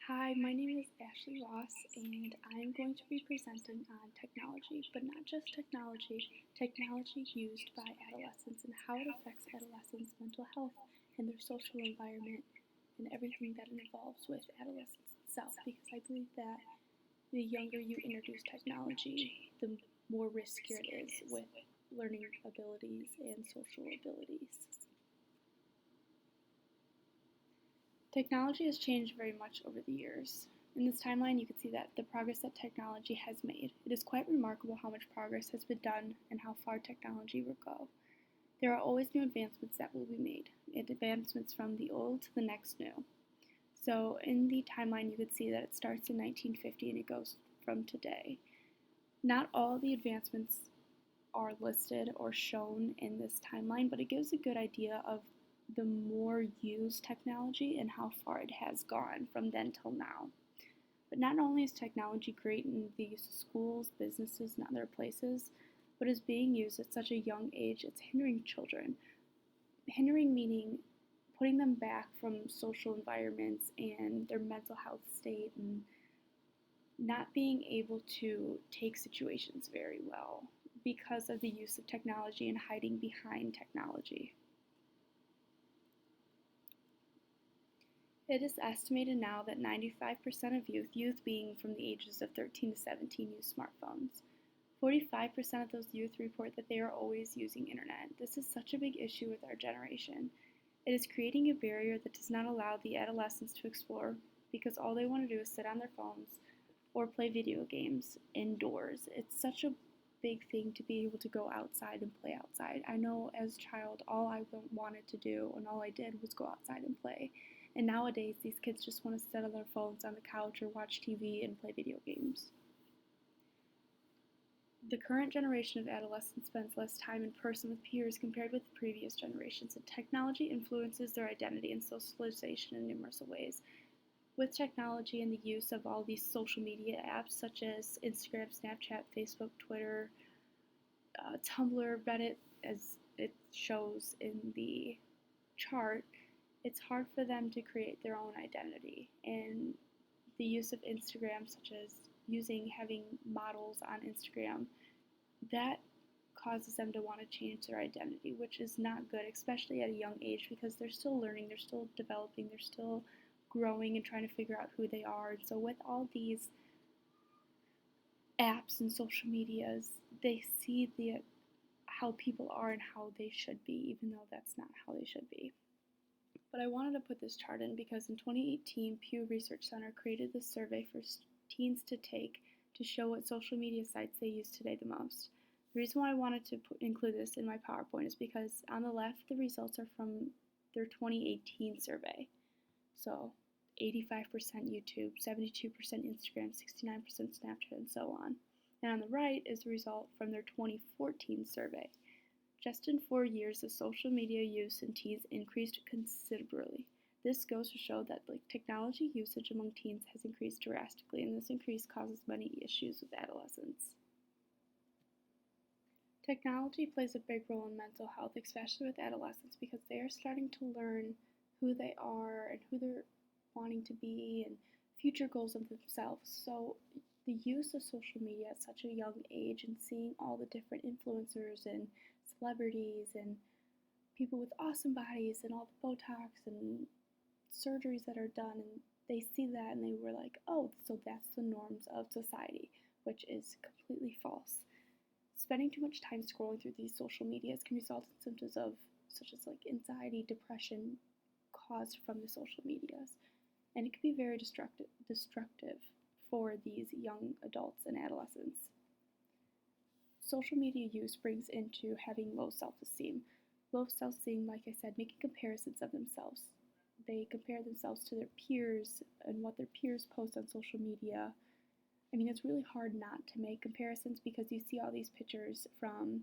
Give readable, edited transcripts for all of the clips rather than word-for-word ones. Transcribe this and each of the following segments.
Hi, my name is Ashley Voss, and I'm going to be presenting on technology, but not just technology used by adolescents and how it affects adolescents' mental health and their social environment and everything that involves with adolescence itself, because I believe that the younger you introduce technology, the more riskier it is with learning abilities and social abilities. Technology has changed very much over the years. In this timeline, you can see that the progress that technology has made. It is quite remarkable how much progress has been done and how far technology will go. There are always new advancements that will be made, advancements from the old to the next new. So in the timeline, you could see that it starts in 1950 and it goes from today. Not all the advancements are listed or shown in this timeline, but it gives a good idea of the more used technology and how far it has gone from then till now. But not only is technology great in the use of schools, businesses, and other places, but is being used at such a young age, it's hindering children. Hindering meaning putting them back from social environments and their mental health state and not being able to take situations very well because of the use of technology and hiding behind technology. It is estimated now that 95% of youth being from the ages of 13 to 17, use smartphones. 45% of those youth report that they are always using internet. This is such a big issue with our generation. It is creating a barrier that does not allow the adolescents to explore because all they want to do is sit on their phones or play video games indoors. It's such a big thing to be able to go outside and play outside. I know as a child, all I wanted to do and all I did was go outside and play. And nowadays, these kids just want to sit on their phones on the couch or watch TV and play video games. The current generation of adolescents spends less time in person with peers compared with the previous generations, and technology influences their identity and socialization in numerous ways. With technology and the use of all these social media apps such as Instagram, Snapchat, Facebook, Twitter, Tumblr, Reddit, as it shows in the chart, it's hard for them to create their own identity. And the use of Instagram, such as having models on Instagram, that causes them to want to change their identity, which is not good, especially at a young age, because they're still learning, they're still developing, they're still growing and trying to figure out who they are. And so with all these apps and social medias, they see how people are and how they should be, even though that's not how they should be. But I wanted to put this chart in because in 2018, Pew Research Center created this survey for teens to take to show what social media sites they use today the most. The reason why I wanted to include this in my PowerPoint is because on the left, the results are from their 2018 survey. So 85% YouTube, 72% Instagram, 69% Snapchat, and so on. And on the right is the result from their 2014 survey. Just in 4 years, the social media use in teens increased considerably. This goes to show that technology usage among teens has increased drastically, and this increase causes many issues with adolescents. Technology plays a big role in mental health, especially with adolescents, because they are starting to learn who they are and who they're wanting to be and future goals of themselves. So the use of social media at such a young age and seeing all the different influencers and celebrities and people with awesome bodies and all the Botox and surgeries that are done, and they see that and they were like, oh, so that's the norms of society, which is completely false. Spending too much time scrolling through these social medias can result in symptoms of such as anxiety, depression caused from the social medias, and it can be very destructive for these young adults and adolescents. Social media use brings into having low self-esteem. Low self-esteem, like I said, making comparisons of themselves. They compare themselves to their peers and what their peers post on social media. I mean, it's really hard not to make comparisons because you see all these pictures from,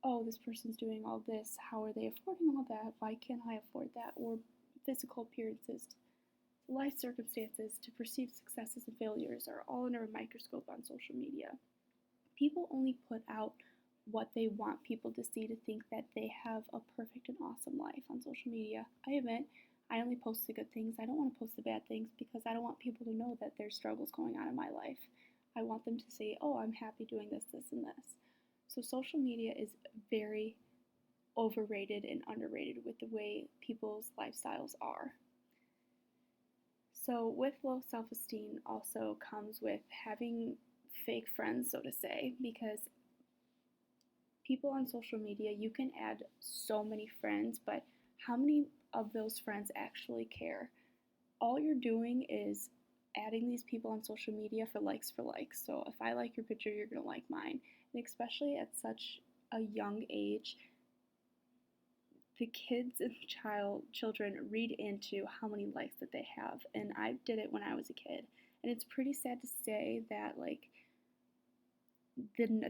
oh, this person's doing all this, how are they affording all that, why can't I afford that, or physical appearances, life circumstances, to perceived successes and failures are all under a microscope on social media. People only put out what they want people to see to think that they have a perfect and awesome life on social media. I admit, I only post the good things. I don't want to post the bad things because I don't want people to know that there's struggles going on in my life. I want them to say, oh, I'm happy doing this, this, and this. So social media is very overrated and underrated with the way people's lifestyles are. So with low self-esteem also comes with having fake friends, so to say, because people on social media, you can add so many friends, but how many of those friends actually care? All you're doing is adding these people on social media for likes for likes. So if I like your picture, you're going to like mine. And especially at such a young age, the kids and children read into how many likes that they have. And I did it when I was a kid. And it's pretty sad to say that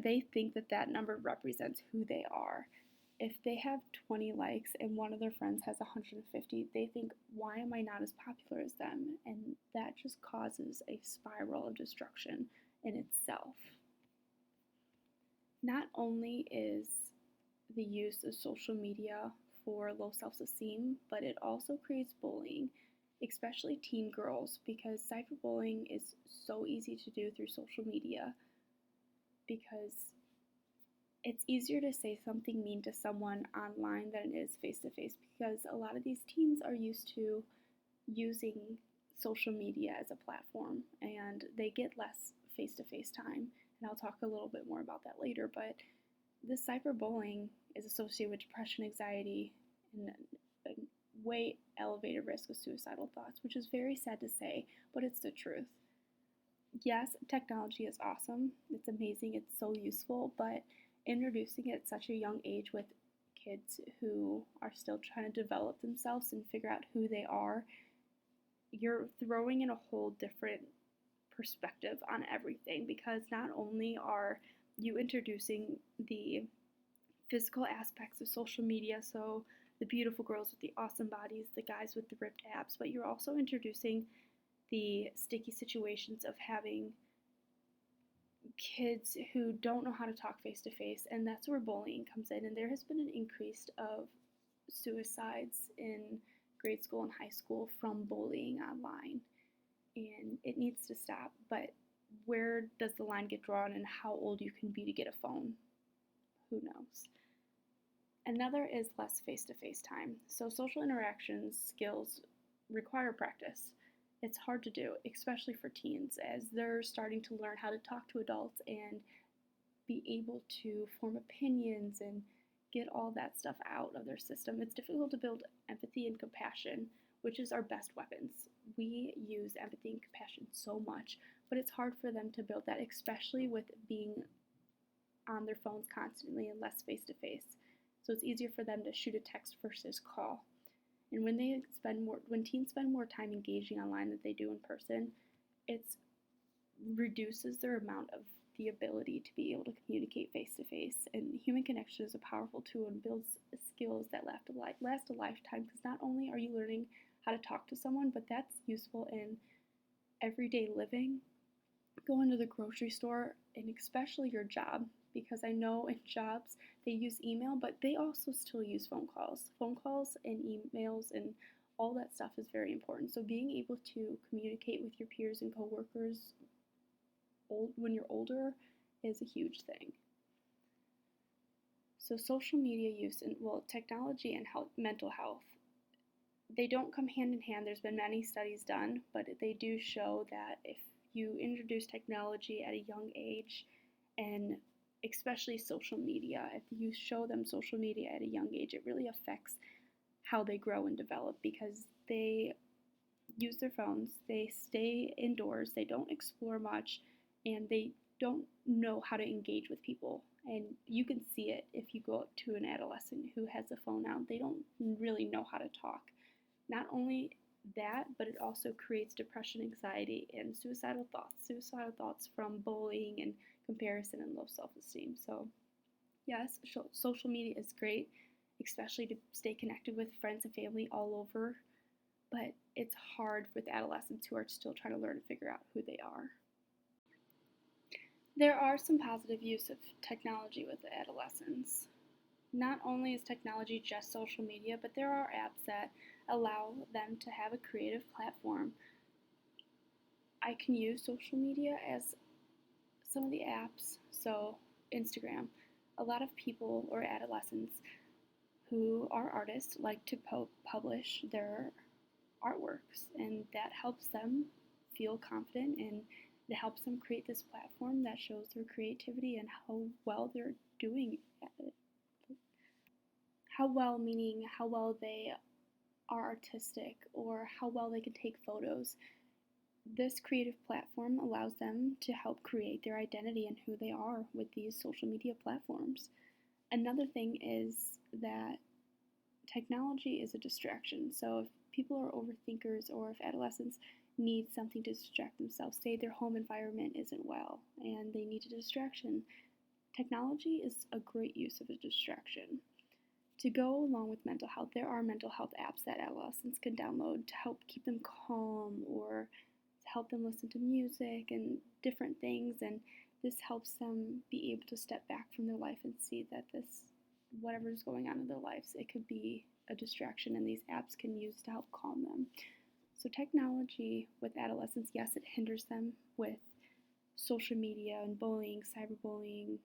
they think that that number represents who they are. If they have 20 likes and one of their friends has 150, they think, why am I not as popular as them? And that just causes a spiral of destruction in itself. Not only is the use of social media for low self-esteem, but it also creates bullying, especially teen girls, because cyberbullying is so easy to do through social media because it's easier to say something mean to someone online than it is face to face because a lot of these teens are used to using social media as a platform and they get less face to face time. And I'll talk a little bit more about that later, but this cyberbullying is associated with depression, anxiety, and a way elevated risk of suicidal thoughts, which is very sad to say, but it's the truth. Yes, technology is awesome. It's amazing. It's so useful, but introducing it at such a young age with kids who are still trying to develop themselves and figure out who they are, you're throwing in a whole different perspective on everything because not only are you introducing the physical aspects of social media, so the beautiful girls with the awesome bodies, the guys with the ripped abs, but you're also introducing the sticky situations of having kids who don't know how to talk face to face, and that's where bullying comes in. And there has been an increase of suicides in grade school and high school from bullying online, and it needs to stop. But where does the line get drawn and how old you can be to get a phone? Who knows? Another is less face-to-face time. So social interactions skills require practice. It's hard to do, especially for teens, as they're starting to learn how to talk to adults and be able to form opinions and get all that stuff out of their system. It's difficult to build empathy and compassion, which is our best weapons. We use empathy and compassion so much, but it's hard for them to build that, especially with being on their phones constantly and less face-to-face. So it's easier for them to shoot a text versus call. And when teens spend more time engaging online than they do in person, it reduces their amount of the ability to be able to communicate face to face. And human connection is a powerful tool and builds skills that last a lifetime. Because not only are you learning how to talk to someone, but that's useful in everyday living, going to the grocery store, and especially your job. Because I know in jobs they use email, but they also still use phone calls. Phone calls and emails and all that stuff is very important. So being able to communicate with your peers and coworkers when you're older is a huge thing. So social media use and technology and mental health, they don't come hand in hand. There's been many studies done, but they do show that if you introduce technology at a young age, and especially social media, if you show them social media at a young age, it really affects how they grow and develop because they use their phones, they stay indoors, they don't explore much, and they don't know how to engage with people. And you can see it if you go up to an adolescent who has a phone out, they don't really know how to talk. Not only that, but it also creates depression, anxiety, and suicidal thoughts from bullying and comparison and low self-esteem. So yes, social media is great, especially to stay connected with friends and family all over, but it's hard with adolescents who are still trying to learn and figure out who they are. There are some positive use of technology with adolescents. Not only is technology just social media, but there are apps that allow them to have a creative platform. I can use social media as some of the apps, so Instagram. A lot of people or adolescents who are artists like to publish their artworks, and that helps them feel confident, and it helps them create this platform that shows their creativity and how well they're doing at it. How well, meaning how well they are artistic or how well they can take photos. This creative platform allows them to help create their identity and who they are with these social media platforms. Another thing is that technology is a distraction. So if people are overthinkers or if adolescents need something to distract themselves, say their home environment isn't well and they need a distraction, technology is a great use of a distraction. To go along with mental health, there are mental health apps that adolescents can download to help keep them calm or to help them listen to music and different things, and this helps them be able to step back from their life and see that whatever's going on in their lives, it could be a distraction, and these apps can use to help calm them. So technology with adolescents, yes, it hinders them with social media and bullying, cyberbullying,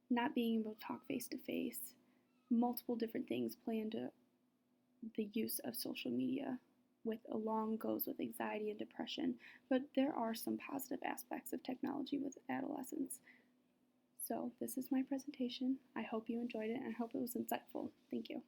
not being able to talk face to face. Multiple different things play into the use of social media, along goes with anxiety and depression, but there are some positive aspects of technology with adolescents. So this is my presentation. I hope you enjoyed it and I hope it was insightful. Thank you.